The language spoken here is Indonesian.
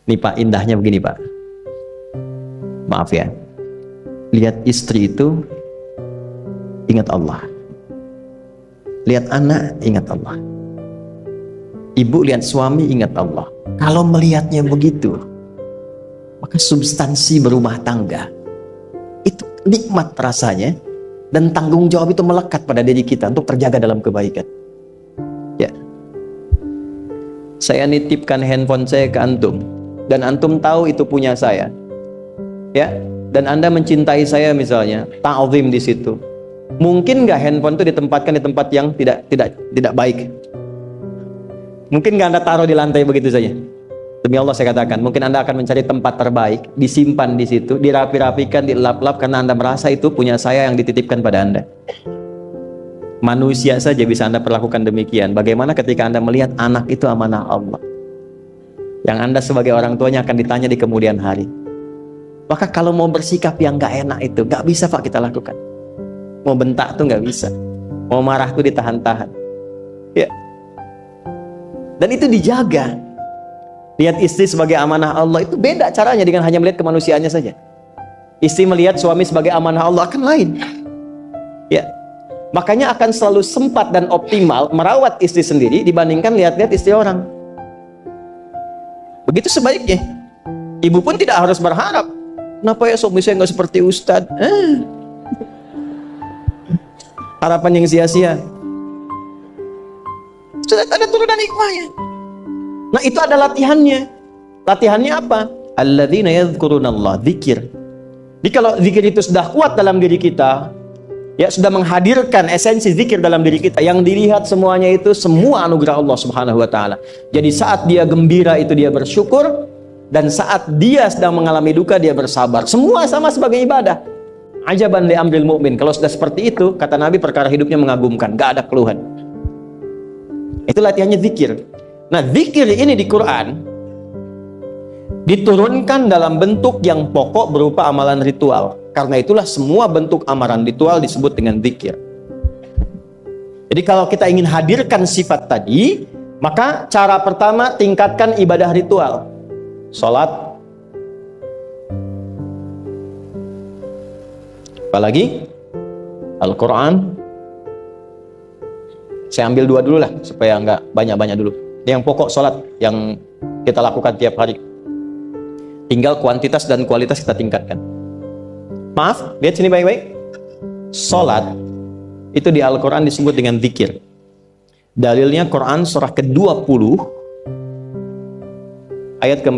Nih Pak, indahnya begini Pak. Maaf ya. Lihat istri itu ingat Allah. Lihat anak ingat Allah. Ibu lihat suami ingat Allah. Kalau melihatnya begitu, maka substansi berumah tangga itu nikmat rasanya, dan tanggung jawab itu melekat pada diri kita untuk terjaga dalam kebaikan. Ya. Saya nitipkan handphone saya ke antum, dan antum tahu itu punya saya. Ya, dan Anda mencintai saya misalnya, ta'zim di situ. Mungkin nggak handphone itu ditempatkan di tempat yang tidak baik? Mungkin nggak Anda taruh di lantai begitu saja? Demi Allah saya katakan, mungkin Anda akan mencari tempat terbaik, disimpan di situ, dirapi-rapikan, dilap-lap, karena Anda merasa itu punya saya yang dititipkan pada Anda. Manusia saja bisa Anda perlakukan demikian. Bagaimana ketika Anda melihat anak itu amanah Allah, yang Anda sebagai orang tuanya akan ditanya di kemudian hari. Maka kalau mau bersikap yang gak enak itu gak bisa Pak kita lakukan. Mau bentak tuh gak bisa, mau marah tuh ditahan-tahan. Ya. Dan itu dijaga. Lihat istri sebagai amanah Allah itu beda caranya dengan hanya melihat kemanusiaannya saja. Istri melihat suami sebagai amanah Allah akan lain. Ya. Makanya akan selalu sempat dan optimal merawat istri sendiri dibandingkan lihat-lihat istri orang. Begitu sebaliknya. Ibu pun tidak harus berharap, kenapa ya suami saya nggak seperti Ustadz? Harapan yang sia-sia. Sudah ada turunan hikmahnya. Nah itu ada latihannya. Latihannya apa? Alladzina yadhkurunallah, zikir. Jadi kalau zikir itu sudah kuat dalam diri kita, ya sudah menghadirkan esensi zikir dalam diri kita, yang dilihat semuanya itu semua anugerah Allah Subhanahu wa taala. Jadi saat dia gembira itu dia bersyukur, dan saat dia sedang mengalami duka dia bersabar. Semua sama sebagai ibadah. Ajaban li amril mu'min. Kalau sudah seperti itu, kata Nabi, perkara hidupnya mengagumkan, gak ada keluhan. Itu latihannya zikir. Nah, zikir ini di Quran diturunkan dalam bentuk yang pokok berupa amalan ritual. Karena itulah semua bentuk amalan ritual disebut dengan zikir. Jadi kalau kita ingin hadirkan sifat tadi, maka cara pertama tingkatkan ibadah ritual. Salat. Apalagi? Al-Quran. Saya ambil dua dulu lah, supaya nggak banyak-banyak dulu. Yang pokok salat yang kita lakukan tiap hari. Tinggal kuantitas dan kualitas kita tingkatkan. Maaf, lihat sini baik-baik. Salat itu di Al-Quran disebut dengan zikir. Dalilnya Quran surah ke-20 ayat ke-4.